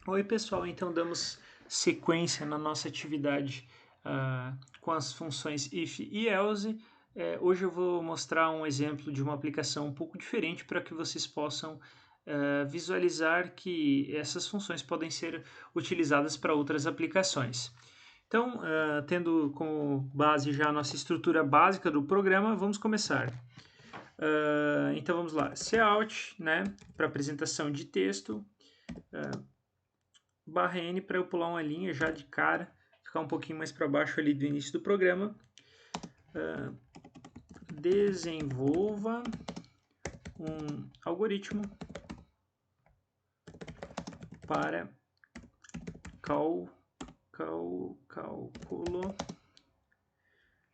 Oi pessoal, então damos sequência na nossa atividade com as funções if e else. Hoje eu vou mostrar um exemplo de uma aplicação um pouco diferente para que vocês possam visualizar que essas funções podem ser utilizadas para outras aplicações. Então, tendo como base já a nossa estrutura básica do programa, vamos começar. Então vamos lá, cout, né, para apresentação de texto, barra N para eu pular uma linha já de cara, ficar um pouquinho mais para baixo ali do início do programa. Desenvolva um algoritmo para cálculo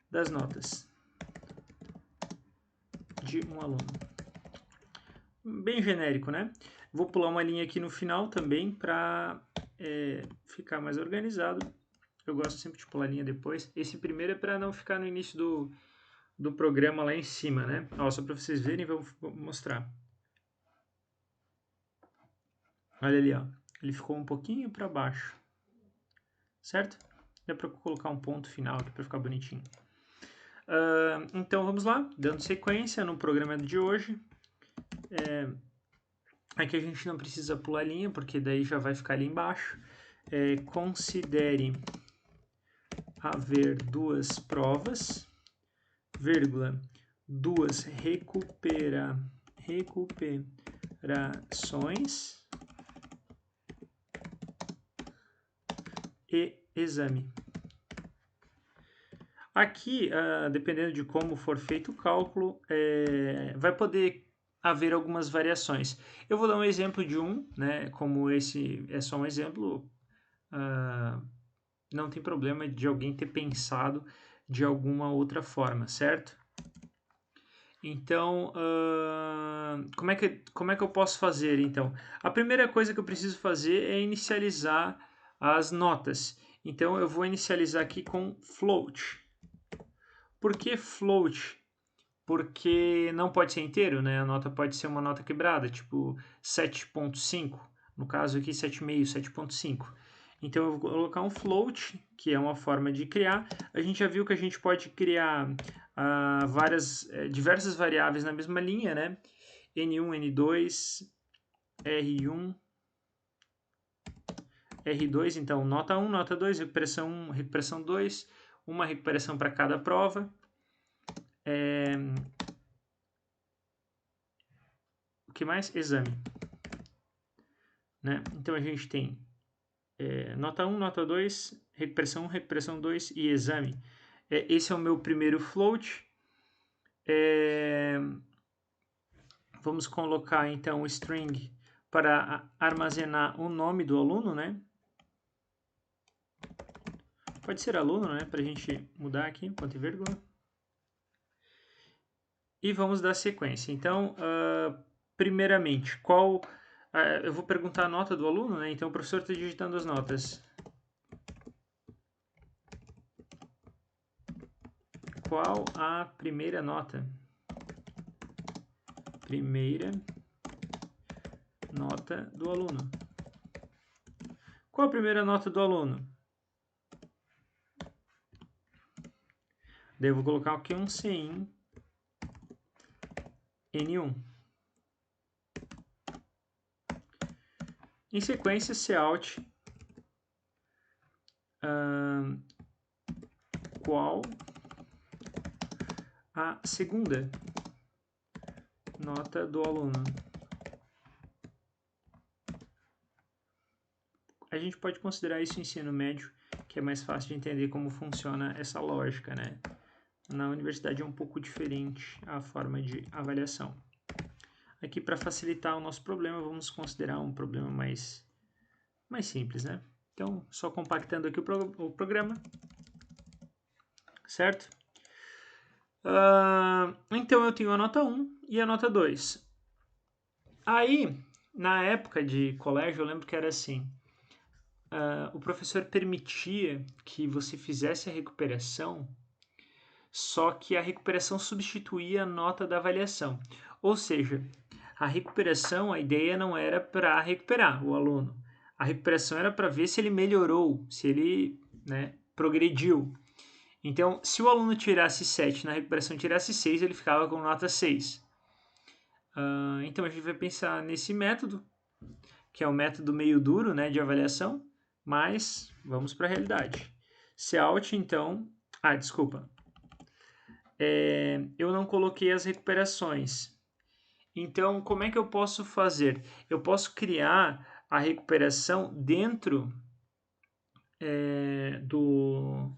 das notas de um aluno. Bem genérico, né? Vou pular uma linha aqui no final também para ficar mais organizado. Eu gosto sempre de pular linha depois. Esse primeiro é para não ficar no início do programa lá em cima, né? Ó, só para vocês verem, vou mostrar. Olha ali, ó. Ele ficou um pouquinho para baixo, certo? Dá para colocar um ponto final aqui para ficar bonitinho. Então vamos lá, dando sequência no programa de hoje. Aqui a gente não precisa pular linha, porque daí já vai ficar ali embaixo. Considere haver duas provas, vírgula, duas recuperações e exame. Aqui, dependendo de como for feito o cálculo, vai poder haver algumas variações. Eu vou dar um exemplo de um, né? Como esse é só um exemplo, não tem problema de alguém ter pensado de alguma outra forma, certo? Então, como é que eu posso fazer, então? A primeira coisa que eu preciso fazer é inicializar as notas. Então, eu vou inicializar aqui com float. Por que float? Porque não pode ser inteiro, né? A nota pode ser uma nota quebrada, tipo 7.5, no caso aqui 7,5, 7.5. Então eu vou colocar um float, que é uma forma de criar. A gente já viu que a gente pode criar diversas variáveis na mesma linha, né? N1, N2, R1, R2, então nota 1, nota 2, recuperação 1, recuperação 2, uma recuperação para cada prova. O que mais? Exame. Né? Então a gente tem nota 1, nota 2, recuperação 1, recuperação 2 e exame. Esse é o meu primeiro float. Vamos colocar então o string para armazenar o nome do aluno, né? Pode ser aluno, né? Para a gente mudar aqui, ponto e vírgula. E vamos dar sequência. Então, primeiramente, eu vou perguntar a nota do aluno, né? Então o professor está digitando as notas. Qual a primeira nota? Primeira nota do aluno. Qual a primeira nota do aluno? Devo colocar aqui um CIN N1. Em sequência, cout qual a segunda nota do aluno. A gente pode considerar isso ensino médio, que é mais fácil de entender como funciona essa lógica, né? Na universidade é um pouco diferente a forma de avaliação. Aqui, para facilitar o nosso problema, vamos considerar um problema mais simples, né? Então, só compactando aqui o programa, certo? Então, eu tenho a nota 1 e a nota 2. Aí, na época de colégio, eu lembro que era assim, o professor permitia que você fizesse a recuperação, só que a recuperação substituía a nota da avaliação. Ou seja, a recuperação, a ideia não era para recuperar o aluno. A recuperação era para ver se ele melhorou, se ele, né, progrediu. Então, se o aluno tirasse 7, na recuperação tirasse 6, ele ficava com nota 6. Então, a gente vai pensar nesse método, que é o método meio duro, né, de avaliação, mas vamos para a realidade. Cout, então... desculpa. Eu não coloquei as recuperações. Então, como é que eu posso fazer? Eu posso criar a recuperação dentro do...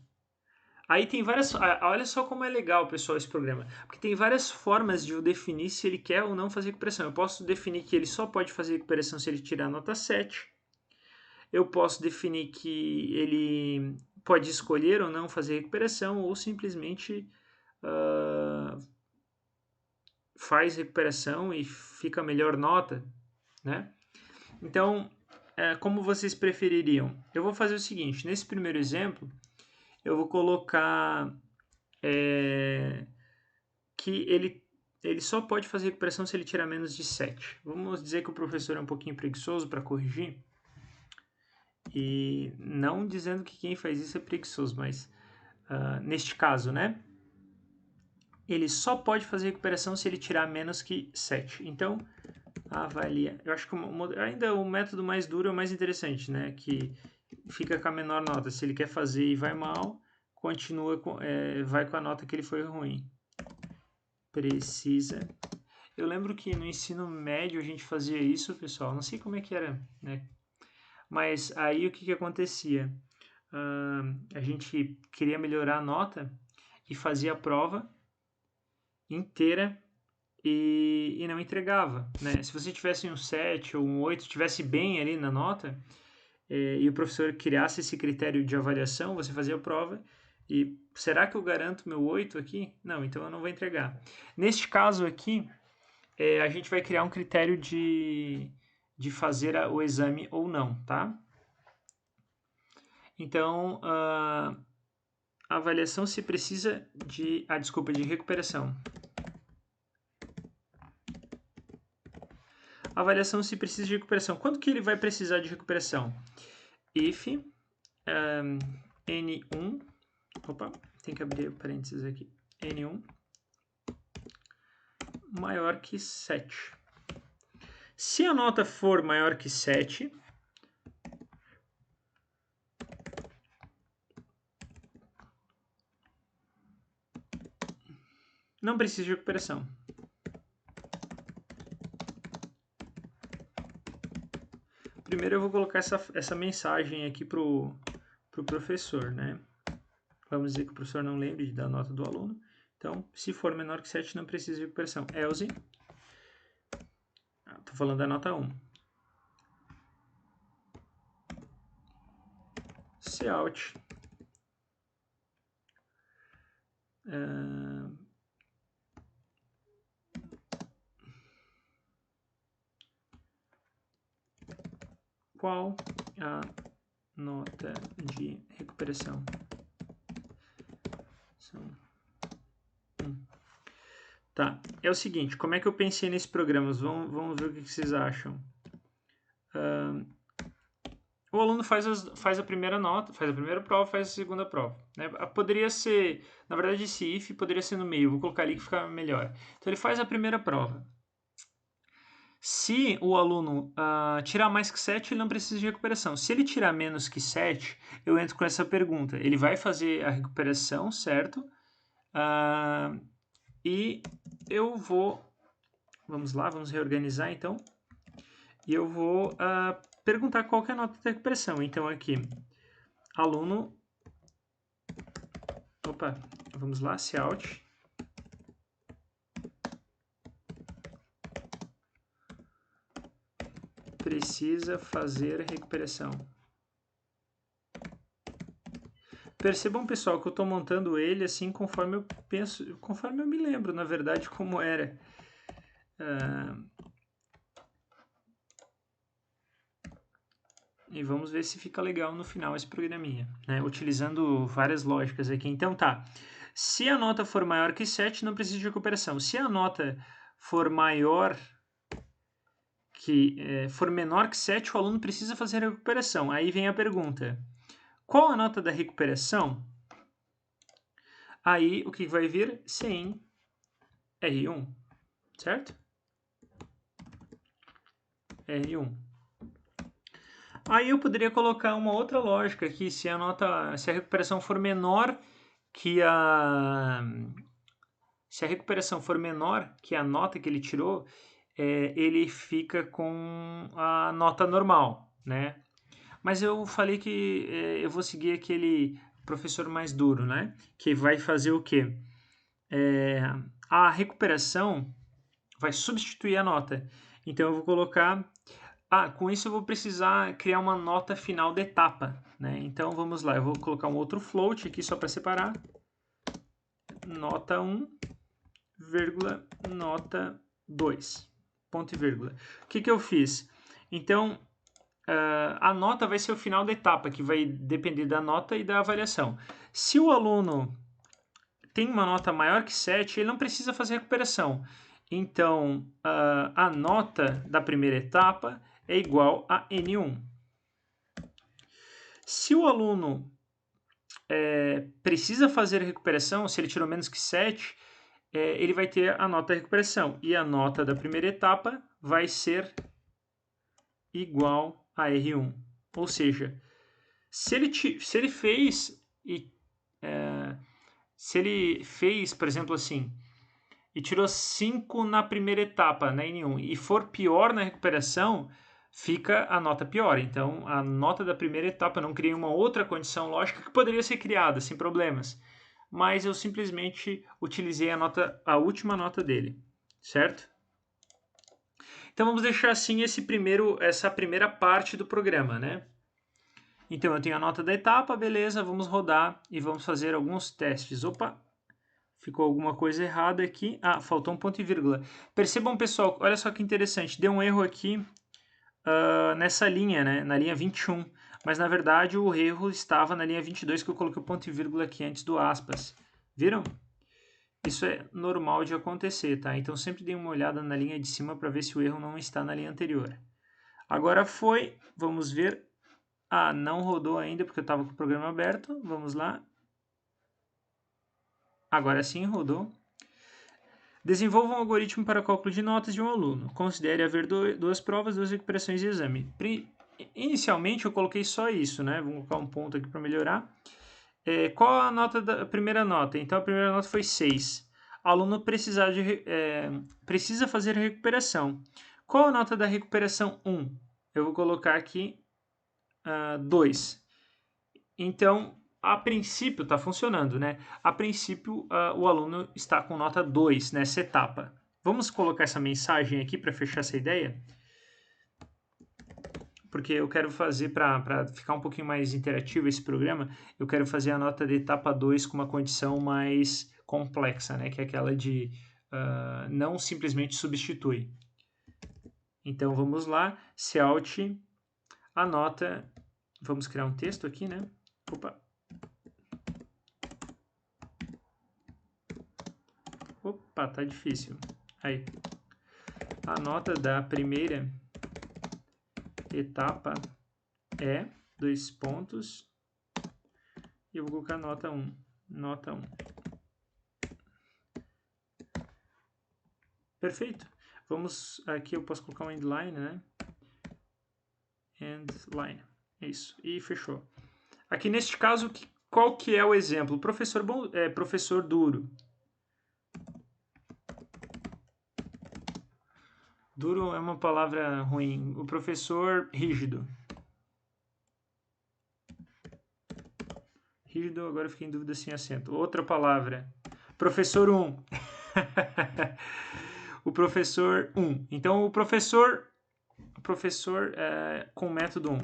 Aí tem várias... Olha só como é legal, pessoal, esse programa. Porque tem várias formas de eu definir se ele quer ou não fazer recuperação. Eu posso definir que ele só pode fazer recuperação se ele tirar a nota 7. Eu posso definir que ele pode escolher ou não fazer recuperação, ou simplesmente faz recuperação e fica a melhor nota, né? Então, como vocês prefeririam? Eu vou fazer o seguinte, nesse primeiro exemplo, eu vou colocar que ele só pode fazer recuperação se ele tirar menos de 7. Vamos dizer que o professor é um pouquinho preguiçoso para corrigir. E não dizendo que quem faz isso é preguiçoso, mas neste caso, né? Ele só pode fazer recuperação se ele tirar menos que 7. Então, avalia. Eu acho que ainda o método mais duro é o mais interessante, né? Que fica com a menor nota. Se ele quer fazer e vai mal, continua vai com a nota que ele foi ruim. Precisa. Eu lembro que no ensino médio a gente fazia isso, pessoal. Não sei como é que era, né? Mas aí o que acontecia? A gente queria melhorar a nota e fazia a prova inteira e não entregava, né? Se você tivesse um 7 ou um 8, estivesse bem ali na nota, e o professor criasse esse critério de avaliação, você fazia a prova e será que eu garanto meu 8 aqui? Não, então eu não vou entregar. Neste caso aqui, a gente vai criar um critério de fazer o exame ou não, tá? Então, a avaliação se precisa de recuperação. Avaliação se precisa de recuperação. Quanto que ele vai precisar de recuperação? If N1, tem que abrir parênteses aqui, N1 maior que 7. Se a nota for maior que 7, não precisa de recuperação. Primeiro eu vou colocar essa mensagem aqui pro professor, né? Vamos dizer que o professor não lembre de dar a nota do aluno. Então, se for menor que 7, não precisa de recuperação. Else, estou falando da nota 1. Cout. Qual a nota de recuperação? Tá, é o seguinte, como é que eu pensei nesse programa? Vamos ver o que vocês acham. O aluno faz a primeira nota, faz a primeira prova, faz a segunda prova. Né? Poderia ser, na verdade, esse if poderia ser no meio, vou colocar ali que fica melhor. Então ele faz a primeira prova. Se o aluno tirar mais que 7, ele não precisa de recuperação. Se ele tirar menos que 7, eu entro com essa pergunta. Ele vai fazer a recuperação, certo? E eu vou... Vamos lá, vamos reorganizar então. E eu vou perguntar qual que é a nota da recuperação. Então aqui, aluno... vamos lá, Cout. Precisa fazer recuperação. Percebam, pessoal, que eu estou montando ele assim conforme eu penso, conforme eu me lembro, na verdade, como era. E vamos ver se fica legal no final esse programinha, né? Utilizando várias lógicas aqui. Então tá, se a nota for maior que 7, não precisa de recuperação. Se a nota for maior que for menor que 7, o aluno precisa fazer a recuperação. Aí vem a pergunta: qual a nota da recuperação? Aí o que vai vir? Sim, R1, certo? R1. Aí eu poderia colocar uma outra lógica aqui, se a recuperação for menor que se a recuperação for menor que a nota que ele tirou, ele fica com a nota normal, né? Mas eu falei que eu vou seguir aquele professor mais duro, né? Que vai fazer o quê? A recuperação vai substituir a nota. Então eu vou colocar... com isso eu vou precisar criar uma nota final da etapa, né? Então vamos lá, eu vou colocar um outro float aqui só para separar. Nota 1, vírgula, nota 2, ponto e vírgula. O que eu fiz? Então, a nota vai ser o final da etapa, que vai depender da nota e da avaliação. Se o aluno tem uma nota maior que 7, ele não precisa fazer recuperação. Então, a nota da primeira etapa é igual a N1. Se o aluno precisa fazer recuperação, se ele tirou menos que 7, ele vai ter a nota da recuperação. E a nota da primeira etapa vai ser igual a R1. Ou seja, se ele fez, por exemplo, assim, e tirou 5 na primeira etapa, na N1, e for pior na recuperação, fica a nota pior. Então, a nota da primeira etapa, eu não criei uma outra condição lógica que poderia ser criada, sem problemas. Mas eu simplesmente utilizei a última nota dele, certo? Então, vamos deixar assim essa primeira parte do programa, né? Então, eu tenho a nota da etapa, beleza, vamos rodar e vamos fazer alguns testes. Opa, ficou alguma coisa errada aqui. Faltou um ponto e vírgula. Percebam, pessoal, olha só que interessante, deu um erro aqui nessa linha, né, na linha 21, mas na verdade o erro estava na linha 22, que eu coloquei o ponto e vírgula aqui antes do aspas. Viram? Isso é normal de acontecer, tá? Então sempre dê uma olhada na linha de cima para ver se o erro não está na linha anterior. Agora foi, vamos ver. Não rodou ainda porque eu estava com o programa aberto. Vamos lá. Agora sim rodou. Desenvolva um algoritmo para cálculo de notas de um aluno. Considere haver duas provas, 2 recuperações de exame. Inicialmente eu coloquei só isso, né? Vou colocar um ponto aqui para melhorar. Qual a nota da primeira nota? Então a primeira nota foi 6. Aluno precisa fazer recuperação. Qual a nota da recuperação 1? Eu vou colocar aqui 2. Então, a princípio está funcionando, né? A princípio, o aluno está com nota 2 nessa etapa. Vamos colocar essa mensagem aqui para fechar essa ideia? Porque eu quero fazer, para ficar um pouquinho mais interativo esse programa, eu quero fazer a nota de etapa 2 com uma condição mais complexa, né? Que é aquela de não simplesmente substitui. Então, vamos lá. Cout, a nota... Vamos criar um texto aqui, né? Opa, tá difícil. Aí. A nota da primeira etapa é 2 pontos. E eu vou colocar nota 1. Nota 1. Perfeito. Vamos, aqui eu posso colocar um endline, né? Endline. Isso. E fechou. Aqui neste caso, qual que é o exemplo? Professor professor duro. Duro é uma palavra ruim. O professor rígido. Rígido, agora eu fiquei em dúvida sem acento. Outra palavra. Professor 1. O professor 1. Então, o professor com método 1.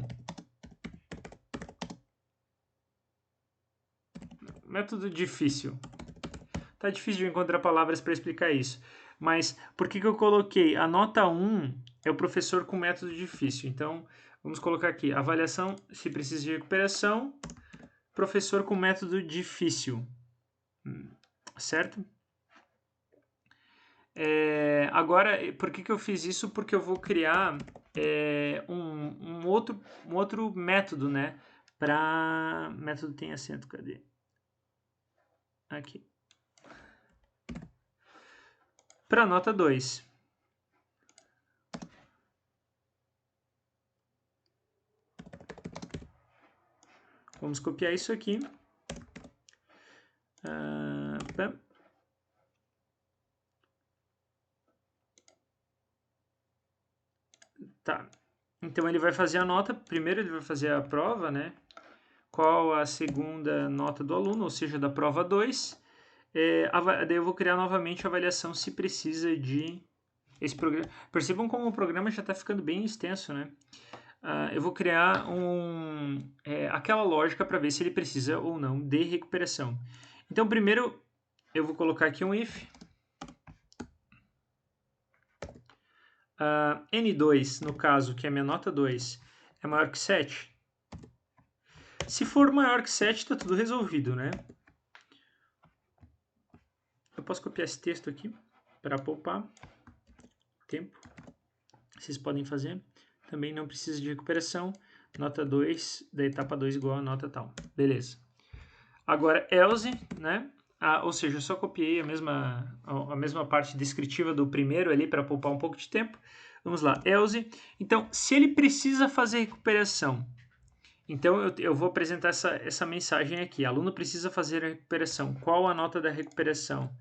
Método difícil. Tá difícil de encontrar palavras para explicar isso. Mas por que eu coloquei? A nota 1 é o professor com método difícil. Então, vamos colocar aqui. Avaliação, se precisa de recuperação. Professor com método difícil. Certo? Agora, por que eu fiz isso? Porque eu vou criar um outro método, né? Método tem acento, cadê? Aqui. Para nota 2. Vamos copiar isso aqui. Tá. Então ele vai fazer a nota. Primeiro ele vai fazer a prova, né? Qual a segunda nota do aluno, ou seja, da prova 2. Daí eu vou criar novamente a avaliação se precisa de esse programa. Percebam como o programa já está ficando bem extenso, né? Eu vou criar aquela lógica para ver se ele precisa ou não de recuperação. Então, primeiro, eu vou colocar aqui um if. N2, no caso, que é a minha nota 2, é maior que 7. Se for maior que 7, está tudo resolvido, né? Eu posso copiar esse texto aqui para poupar tempo. Vocês podem fazer. Também não precisa de recuperação. Nota 2 da etapa 2 igual a nota tal. Beleza. Agora, else, né? Ou seja, eu só copiei a mesma parte descritiva do primeiro ali para poupar um pouco de tempo. Vamos lá, else. Então, se ele precisa fazer recuperação, então eu vou apresentar essa mensagem aqui. Aluno precisa fazer a recuperação. Qual a nota da recuperação?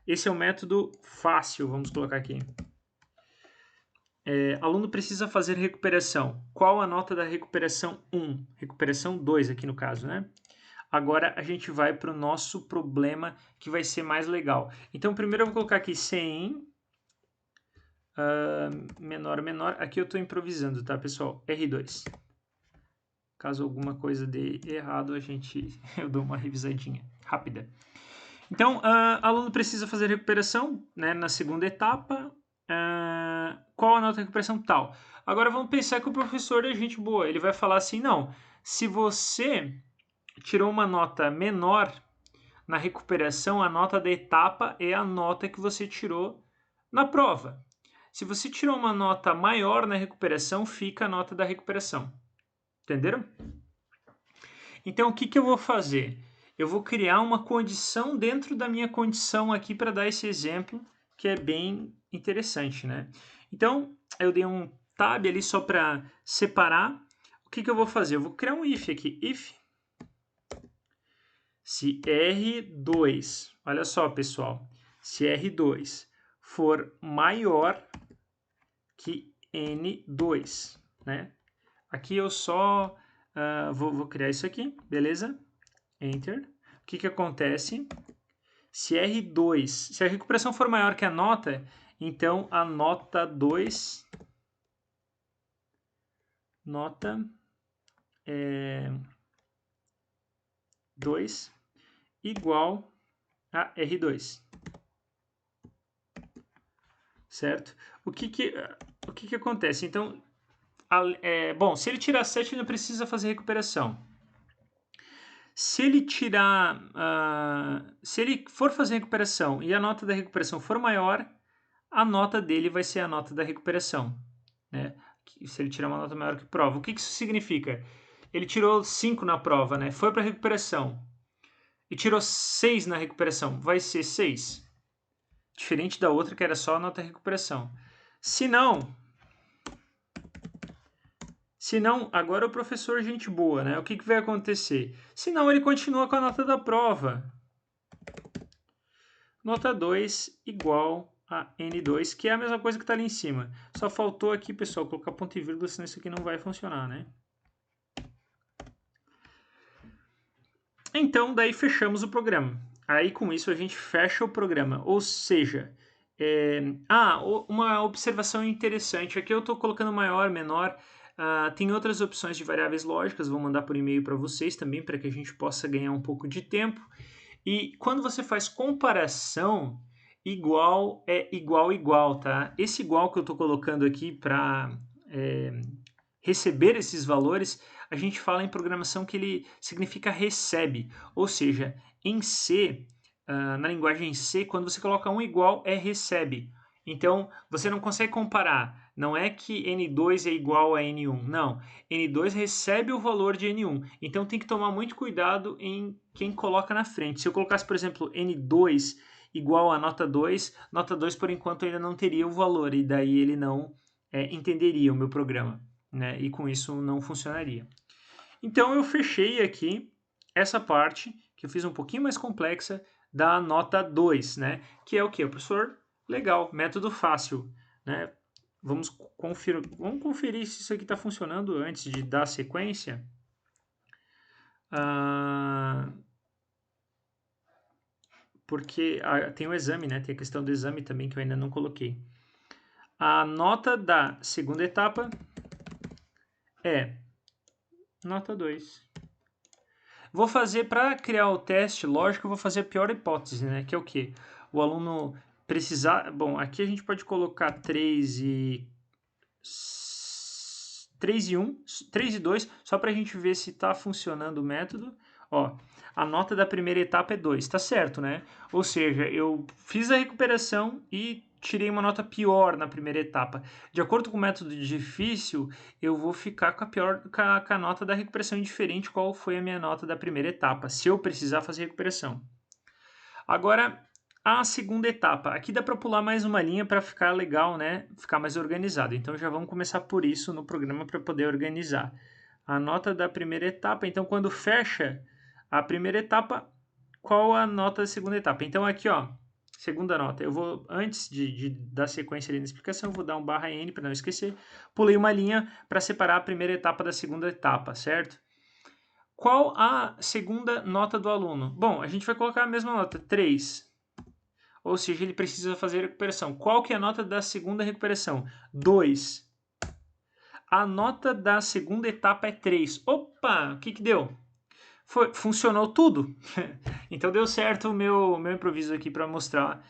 Esse é o método fácil, vamos colocar aqui. Aluno precisa fazer recuperação. Qual a nota da recuperação 1? Recuperação 2 aqui no caso, né? Agora a gente vai para o nosso problema que vai ser mais legal. Então primeiro eu vou colocar aqui 100, menor. Aqui eu estou improvisando, tá, pessoal? R2. Caso alguma coisa dê errado, eu dou uma revisadinha rápida. Então, aluno precisa fazer recuperação, né, na segunda etapa. Qual a nota de recuperação? Tal. Agora vamos pensar que o professor é gente boa. Ele vai falar assim, não, se você tirou uma nota menor na recuperação, a nota da etapa é a nota que você tirou na prova. Se você tirou uma nota maior na recuperação, fica a nota da recuperação. Entenderam? Então, o que eu vou fazer? Eu vou criar uma condição dentro da minha condição aqui para dar esse exemplo, que é bem interessante, né? Então, eu dei um tab ali só para separar. O que eu vou fazer? Eu vou criar um if aqui. If se R2, olha só, pessoal, se R2 for maior que N2, né? Aqui eu só vou criar isso aqui, beleza? Enter. O que acontece? Se R2, se a recuperação for maior que a nota, então a nota 2, nota 2 igual a R2. Certo? O que acontece? Então, bom, se ele tirar 7, ele não precisa fazer recuperação. Se ele se ele for fazer recuperação e a nota da recuperação for maior, a nota dele vai ser a nota da recuperação, né? Se ele tirar uma nota maior que prova. O que isso significa? Ele tirou 5 na prova, né? Foi para recuperação e tirou 6 na recuperação, vai ser 6. Diferente da outra que era só a nota de recuperação. Se não, agora o professor é gente boa, né? O que vai acontecer? Se não, ele continua com a nota da prova. Nota 2 igual a N2, que é a mesma coisa que está ali em cima. Só faltou aqui, pessoal, colocar ponto e vírgula, senão isso aqui não vai funcionar, né? Então, daí fechamos o programa. Aí, com isso, a gente fecha o programa. Ou seja, uma observação interessante. Aqui eu estou colocando maior, menor. Tem outras opções de variáveis lógicas. Vou mandar por e-mail para vocês também, para que a gente possa ganhar um pouco de tempo. E quando você faz comparação, igual é igual, tá? Esse igual que eu estou colocando aqui para receber esses valores, a gente fala em programação que ele significa recebe, ou seja, em C, na linguagem C, quando você coloca um igual, é recebe. Então, você não consegue comparar. Não é que N2 é igual a N1. Não. N2 recebe o valor de N1. Então, tem que tomar muito cuidado em quem coloca na frente. Se eu colocasse, por exemplo, N2 igual a nota 2 por enquanto ainda não teria o valor. E daí ele não entenderia o meu programa, né? E com isso não funcionaria. Então, eu fechei aqui essa parte, que eu fiz um pouquinho mais complexa, da nota 2, né? Que é o que? Professor, legal, método fácil, né? Vamos conferir se isso aqui está funcionando antes de dar sequência. Porque tem o exame, né? Tem a questão do exame também que eu ainda não coloquei. A nota da segunda etapa é nota 2. Vou fazer, para criar o teste, lógico, eu vou fazer a pior hipótese, né? Que é o quê? O aluno precisar... Bom, aqui a gente pode colocar 3 e 1, 3 e 2, só para a gente ver se está funcionando o método. Ó, a nota da primeira etapa é 2, tá certo, né? Ou seja, eu fiz a recuperação e tirei uma nota pior na primeira etapa. De acordo com o método difícil, eu vou ficar com a nota da recuperação indiferente qual foi a minha nota da primeira etapa, se eu precisar fazer recuperação. Agora, a segunda etapa. Aqui dá para pular mais uma linha para ficar legal, né? Ficar mais organizado. Então já vamos começar por isso no programa para poder organizar. A nota da primeira etapa. Então quando fecha a primeira etapa, qual a nota da segunda etapa? Então aqui, ó, segunda nota. Eu vou, antes de dar sequência ali na explicação, eu vou dar um /n para não esquecer. Pulei uma linha para separar a primeira etapa da segunda etapa, certo? Qual a segunda nota do aluno? Bom, a gente vai colocar a mesma nota, 3. Ou seja, ele precisa fazer recuperação. Qual que é a nota da segunda recuperação? 2. A nota da segunda etapa é 3. Opa, o que que deu? Funcionou tudo. Então deu certo o meu improviso aqui para mostrar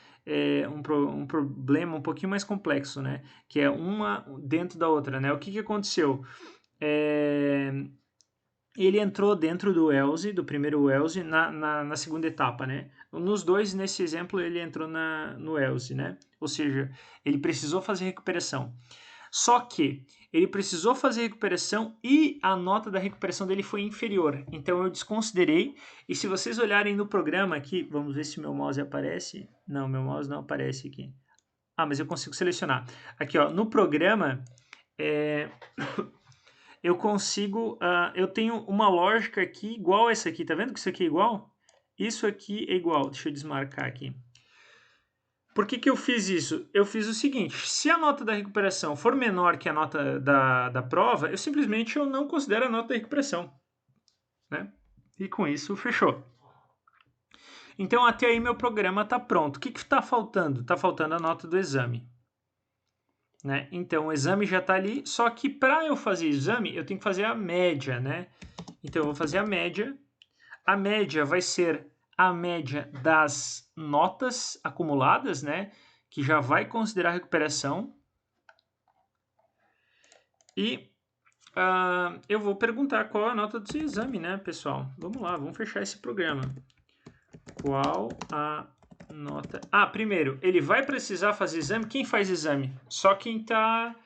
um problema um pouquinho mais complexo, né? Que é uma dentro da outra, né? O que que aconteceu? Ele entrou dentro do ELSE, do primeiro ELSE, na segunda etapa, né? Nos dois, nesse exemplo, ele entrou no ELSE, né? Ou seja, ele precisou fazer recuperação. Só que ele precisou fazer recuperação e a nota da recuperação dele foi inferior. Então eu desconsiderei. E se vocês olharem no programa aqui, vamos ver se meu mouse aparece. Não, meu mouse não aparece aqui. Ah, mas eu consigo selecionar. Aqui, ó, no programa, eu consigo, eu tenho uma lógica aqui igual a essa aqui, tá vendo que isso aqui é igual? Isso aqui é igual, deixa eu desmarcar aqui. Por que que eu fiz isso? Eu fiz o seguinte, se a nota da recuperação for menor que a nota da prova, eu simplesmente não considero a nota da recuperação, né? E com isso, fechou. Então, até aí meu programa está pronto. O que está faltando? Está faltando a nota do exame. Né? Então, o exame já está ali, só que para eu fazer exame, eu tenho que fazer a média, né? Então, eu vou fazer a média. A média vai ser a média das notas acumuladas, né? Que já vai considerar a recuperação. E eu vou perguntar qual é a nota do seu exame, né, pessoal? Vamos lá, vamos fechar esse programa. Qual a nota... primeiro, ele vai precisar fazer exame. Quem faz exame? Só quem tá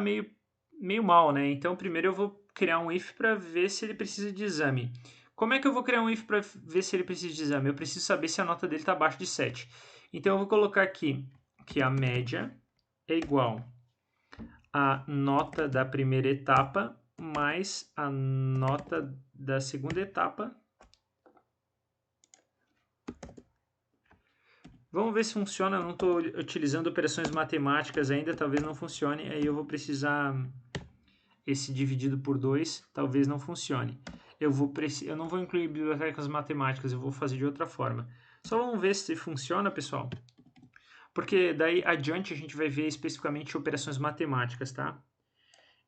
meio mal, né? Então, primeiro eu vou criar um if para ver se ele precisa de exame. Como é que eu vou criar um if para ver se ele precisa de exame? Eu preciso saber se a nota dele está abaixo de 7. Então, eu vou colocar aqui que a média é igual a nota da primeira etapa mais a nota da segunda etapa. Vamos ver se funciona. Eu não estou utilizando operações matemáticas ainda, talvez não funcione. Aí eu vou precisar esse dividido por 2, talvez não funcione. Eu não vou incluir bibliotecas matemáticas, eu vou fazer de outra forma. Só vamos ver se funciona, pessoal. Porque daí adiante a gente vai ver especificamente operações matemáticas, tá?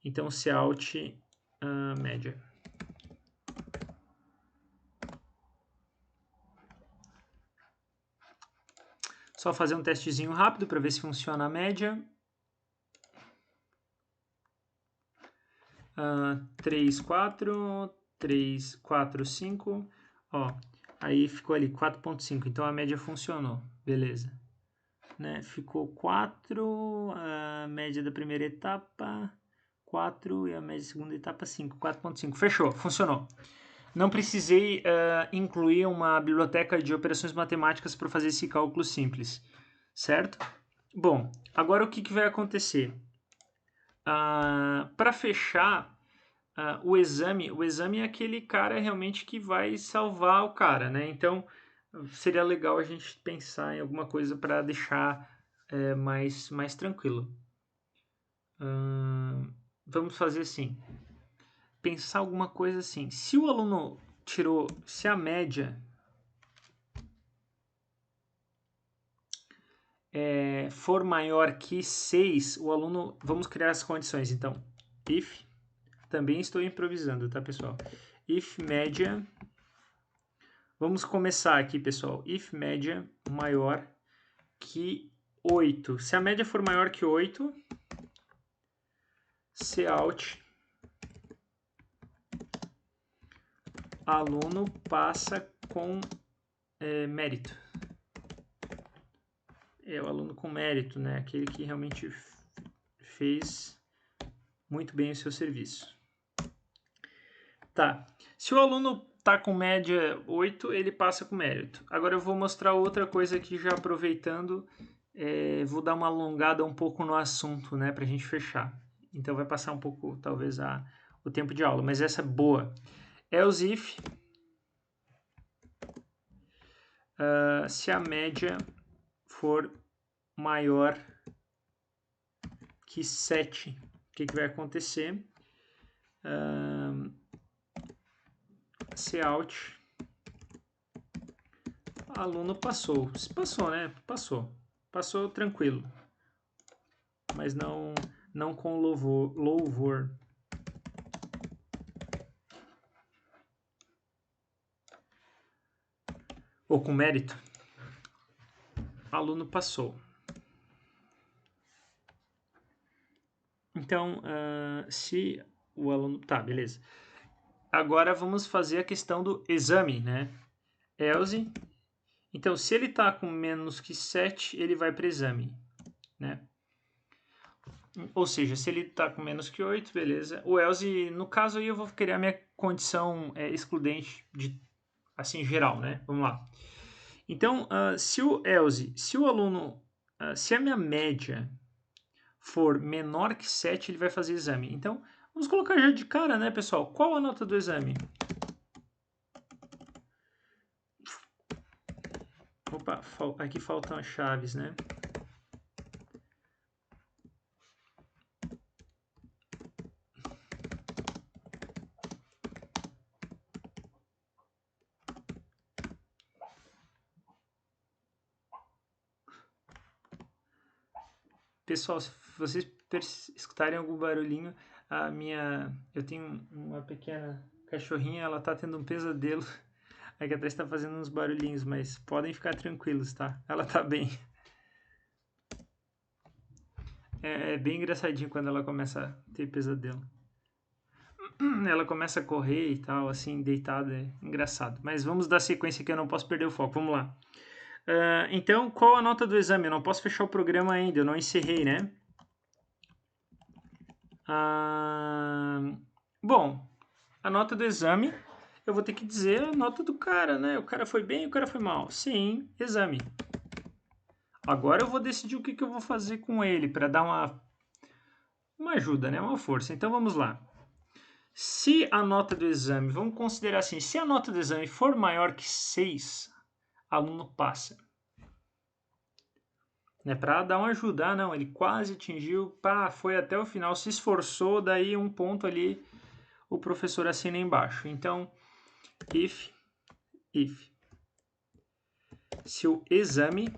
Então, Cout média. Só fazer um testezinho rápido para ver se funciona a média. 3, 4, 3, 4, 5. Ó, aí ficou ali 4.5. Então a média funcionou. Beleza. né? Ficou 4, a média da primeira etapa 4 e a média da segunda etapa 5, 4.5. Fechou, funcionou. Não precisei incluir uma biblioteca de operações matemáticas para fazer esse cálculo simples, certo? Bom, agora o que vai acontecer? Para fechar o exame é aquele cara realmente que vai salvar o cara, né? Então, seria legal a gente pensar em alguma coisa para deixar mais tranquilo. Vamos fazer assim. Pensar alguma coisa assim. Se o aluno tirou, se a média for maior que 6, o aluno... Vamos criar as condições, então. If, também estou improvisando, tá, pessoal? If média... Vamos começar aqui, pessoal. If média maior que 8. Se a média for maior que 8, Cout aluno passa com mérito. É o aluno com mérito, né? Aquele que realmente fez muito bem o seu serviço. Tá. Se o aluno tá com média 8, ele passa com mérito. Agora eu vou mostrar outra coisa aqui, já aproveitando, vou dar uma alongada um pouco no assunto, né, pra gente fechar. Então vai passar um pouco, talvez, o tempo de aula, mas essa é boa. Else if, se a média for maior que 7, o que vai acontecer? Cout aluno passou. Passou, né? Passou tranquilo. Mas não com louvor. Ou com mérito. Aluno passou. Então, se o aluno... Tá, beleza. Agora vamos fazer a questão do exame, né? Else. Então, se ele está com menos que 7, ele vai para exame, né? Ou seja, se ele está com menos que 8, beleza. O else, no caso aí, eu vou criar minha condição excludente, assim, geral, né? Vamos lá. Então, se o else, se o aluno, se a minha média for menor que 7, ele vai fazer exame. Então, vamos colocar já de cara, né, pessoal? Qual a nota do exame? Opa, aqui faltam as chaves, né? Pessoal, se vocês escutarem algum barulhinho, eu tenho uma pequena cachorrinha, ela tá tendo um pesadelo. Aqui atrás tá fazendo uns barulhinhos, mas podem ficar tranquilos, tá? Ela tá bem. É bem engraçadinho quando ela começa a ter pesadelo. Ela começa a correr e tal, assim, deitada, é engraçado. Mas vamos dar sequência que eu não posso perder o foco. Vamos lá. Então, qual a nota do exame? Eu não posso fechar o programa ainda, eu não encerrei, né? Bom, a nota do exame, eu vou ter que dizer a nota do cara, né? O cara foi bem, o cara foi mal. Sim, exame. Agora eu vou decidir o que eu vou fazer com ele para dar uma ajuda, né? Uma força. Então vamos lá. Se a nota do exame, vamos considerar assim, se a nota do exame for maior que 6, aluno passa. Né, para dar uma ajuda, não, ele quase atingiu, pá, foi até o final, se esforçou, daí um ponto ali o professor assina embaixo. Então, if se o exame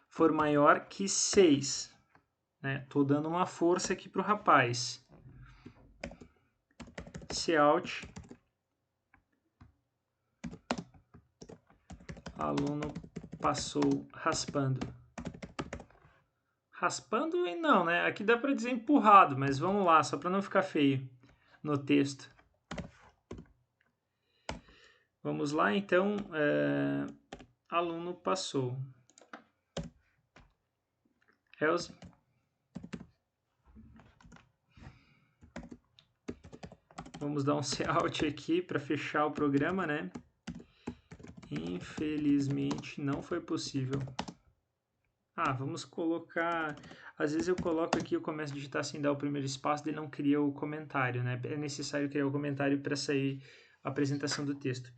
for maior que 6, né, tô dando uma força aqui pro rapaz. Cout aluno passou raspando. Raspando e não, né? Aqui dá para dizer empurrado, mas vamos lá, só para não ficar feio no texto. Vamos lá, então. aluno passou. Else. Vamos dar um cout aqui para fechar o programa, né? Infelizmente não foi possível. Vamos colocar... Às vezes eu coloco aqui, eu começo a digitar sem dar o primeiro espaço, ele não cria o comentário, né? É necessário criar o comentário para sair a apresentação do texto.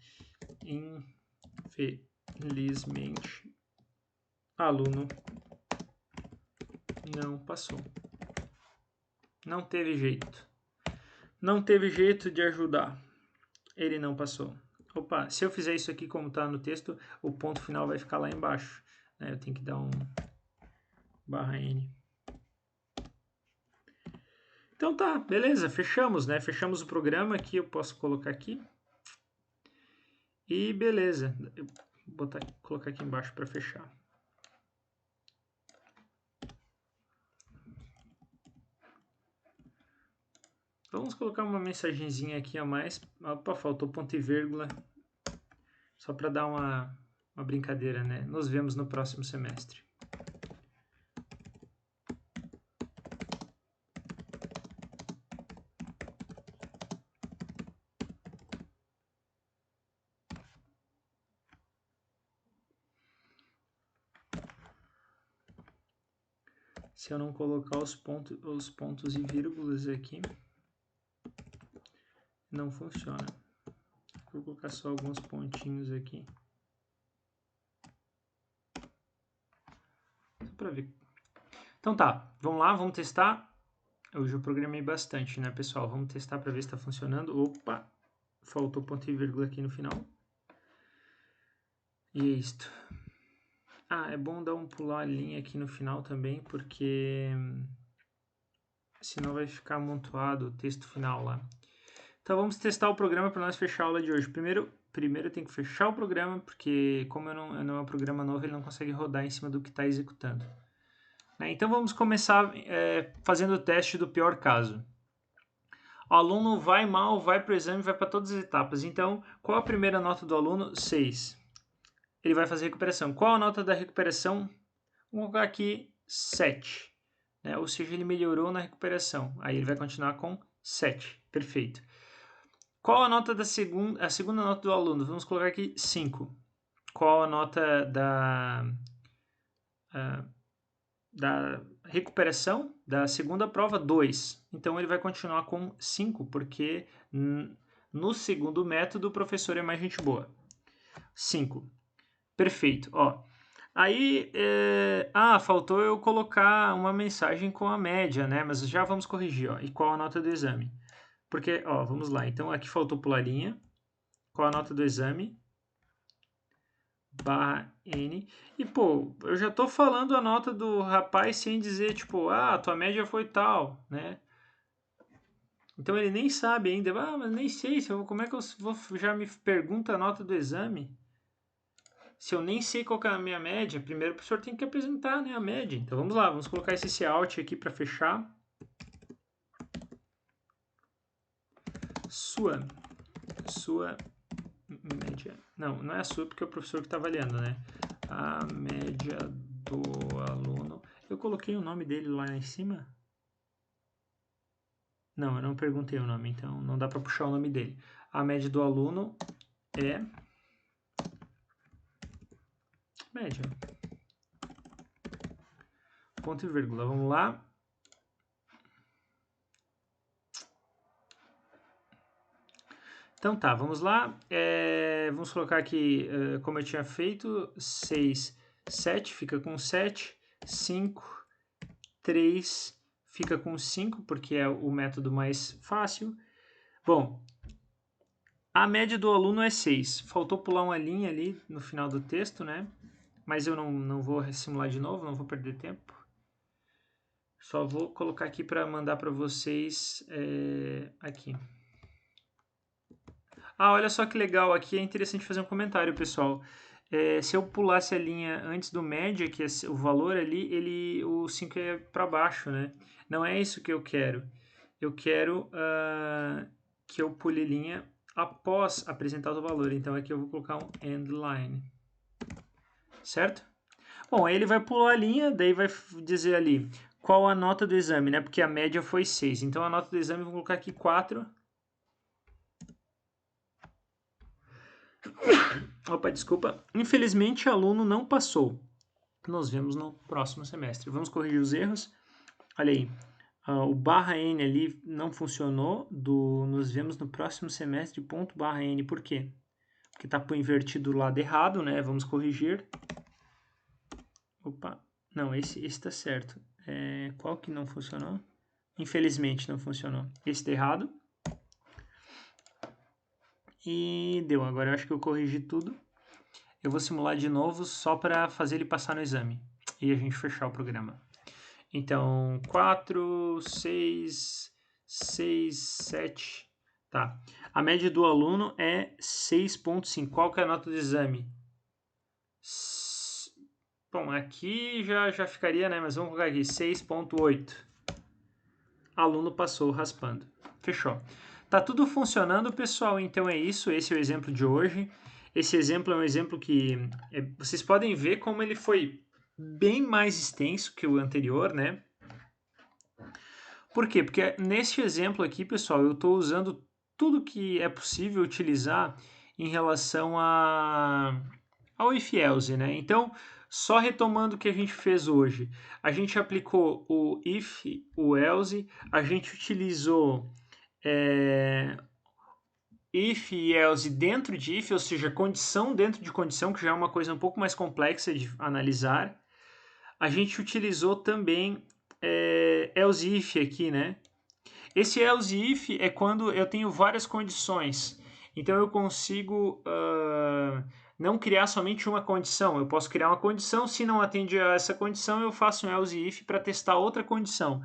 Infelizmente, aluno não passou. Não teve jeito. Não teve jeito de ajudar. Ele não passou. Opa, se eu fizer isso aqui como está no texto, o ponto final vai ficar lá embaixo. Eu tenho que dar um /n. Então tá, beleza, fechamos, né? Fechamos o programa aqui, eu posso colocar aqui. E beleza, eu vou colocar aqui embaixo para fechar. Vamos colocar uma mensagenzinha aqui a mais. Opa, faltou ponto e vírgula. Só para dar uma brincadeira, né? Nos vemos no próximo semestre. Se eu não colocar os pontos e vírgulas aqui, não funciona. Vou colocar só alguns pontinhos aqui. Só para ver. Então tá, vamos lá, vamos testar. Hoje eu programei bastante, né, pessoal? Vamos testar para ver se está funcionando. Opa, faltou ponto e vírgula aqui no final. E é isto. É bom dar um pular a linha aqui no final também, porque senão vai ficar amontoado o texto final lá. Então vamos testar o programa para nós fechar a aula de hoje. Primeiro eu tenho que fechar o programa, porque como não é um programa novo, ele não consegue rodar em cima do que está executando. Então vamos começar fazendo o teste do pior caso. O aluno vai mal, vai para o exame, vai para todas as etapas. Então, qual a primeira nota do aluno? 6. Ele vai fazer recuperação. Qual a nota da recuperação? Vamos colocar aqui 7. Né? Ou seja, ele melhorou na recuperação. Aí ele vai continuar com 7. Perfeito. Qual a nota da segunda nota do aluno? Vamos colocar aqui 5. Qual a nota da recuperação da segunda prova? 2. Então ele vai continuar com 5, porque no segundo método o professor é mais gente boa. 5. Perfeito. Aí, faltou eu colocar uma mensagem com a média, né? Mas já vamos corrigir, E qual a nota do exame? Porque, vamos lá. Então, aqui faltou pular linha. Qual a nota do exame? /n. E, pô, eu já tô falando a nota do rapaz sem dizer, tipo, tua média foi tal, né? Então, ele nem sabe ainda. Mas nem sei, como é que eu vou, já me pergunta a nota do exame? Se eu nem sei qual é a minha média, primeiro o professor tem que apresentar, né, a média. Então vamos lá, vamos colocar esse cout aqui para fechar. Sua média. Não é a sua porque é o professor que está avaliando, né? A média do aluno. Eu coloquei o nome dele lá em cima? Não, eu não perguntei o nome, então não dá para puxar o nome dele. A média do aluno é média. Ponto e vírgula. Vamos lá. Então tá, vamos lá. Vamos colocar aqui, como eu tinha feito, 6, 7 fica com 7, 5, 3 fica com 5, porque é o método mais fácil. Bom, a média do aluno é 6. Faltou pular uma linha ali no final do texto, né? Mas eu não vou simular de novo, não vou perder tempo. Só vou colocar aqui para mandar para vocês aqui. Olha só que legal, aqui é interessante fazer um comentário, pessoal. Se eu pulasse a linha antes do média, que é o valor ali, o 5 é para baixo, né? Não é isso que eu quero. Eu quero que eu pule linha após apresentar o valor. Então aqui eu vou colocar um end line. certo? Bom, aí ele vai pular a linha, daí vai dizer ali qual a nota do exame, né? Porque a média foi 6. Então a nota do exame, vou colocar aqui 4. Opa, desculpa. Infelizmente, aluno não passou. Nos vemos no próximo semestre. Vamos corrigir os erros. Olha aí, o barra N ali não funcionou. Nos vemos no próximo semestre, ponto barra N. Por quê? Porque está invertido do lado errado, né? Vamos corrigir. Opa, não, esse está certo. Qual que não funcionou? Infelizmente não funcionou. Esse está errado. E deu, agora eu acho que eu corrigi tudo. Eu vou simular de novo só para fazer ele passar no exame. E a gente fechar o programa. Então, 4, 6, 6, 7. Tá. A média do aluno é 6,5. Qual que é a nota do exame? Bom, aqui já ficaria, né? Mas vamos colocar aqui, 6,8. Aluno passou raspando. Fechou. Tá tudo funcionando, pessoal. Então é isso. Esse é o exemplo de hoje. Esse exemplo é um exemplo que vocês podem ver como ele foi bem mais extenso que o anterior, né? Por quê? Porque neste exemplo aqui, pessoal, eu estou usando tudo que é possível utilizar em relação ao if-else, né? Então, só retomando o que a gente fez hoje, a gente aplicou o if, o else, a gente utilizou if e else dentro de if, ou seja, condição dentro de condição, que já é uma coisa um pouco mais complexa de analisar. A gente utilizou também else if aqui, né? Esse else if é quando eu tenho várias condições. Então eu consigo não criar somente uma condição. Eu posso criar uma condição, se não atende a essa condição, eu faço um else if para testar outra condição.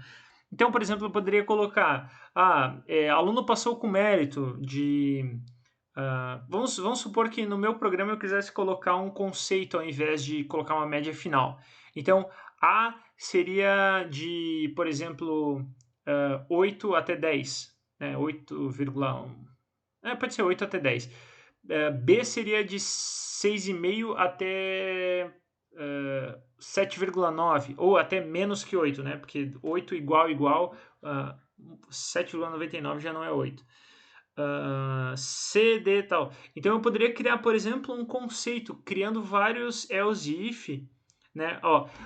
Então, por exemplo, eu poderia colocar, aluno passou com mérito de... vamos supor que no meu programa eu quisesse colocar um conceito ao invés de colocar uma média final. Então, A seria de, por exemplo, 8 até 10, né? 8,1. Pode ser 8 até 10. B seria de 6,5 até 7,9, ou até menos que 8, né? Porque 8 igual, 7,99 já não é 8. C, D e tal. Então eu poderia criar, por exemplo, um conceito, criando vários else if, né?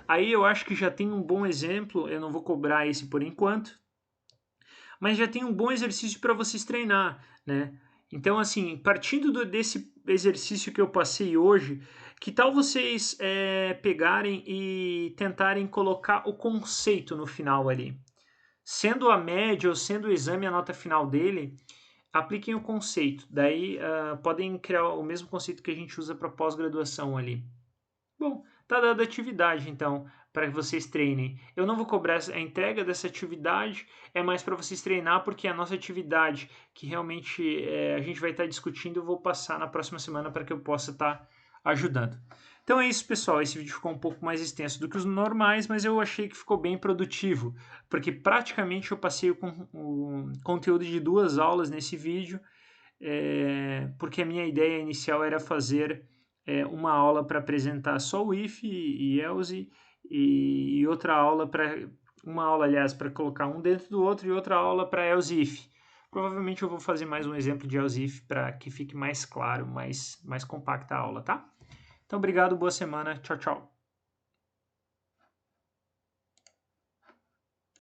Aí eu acho que já tem um bom exemplo, eu não vou cobrar esse por enquanto, mas já tem um bom exercício para vocês treinar, né? Então, assim, partindo desse exercício que eu passei hoje, que tal vocês pegarem e tentarem colocar o conceito no final ali? Sendo a média ou sendo o exame a nota final dele, apliquem o conceito. Daí podem criar o mesmo conceito que a gente usa para pós-graduação ali. Bom, tá dada a atividade, então, para que vocês treinem. Eu não vou cobrar a entrega dessa atividade, é mais para vocês treinar, porque a nossa atividade, que realmente a gente vai estar discutindo, eu vou passar na próxima semana para que eu possa estar ajudando. Então é isso, pessoal. Esse vídeo ficou um pouco mais extenso do que os normais, mas eu achei que ficou bem produtivo, porque praticamente eu passei o conteúdo de 2 aulas nesse vídeo, porque a minha ideia inicial era fazer uma aula para apresentar só o if e else e outra aula aliás, para colocar um dentro do outro e outra aula para else if. Provavelmente eu vou fazer mais um exemplo de else if para que fique mais claro, mais compacta a aula, tá? Então, obrigado, boa semana, tchau, tchau.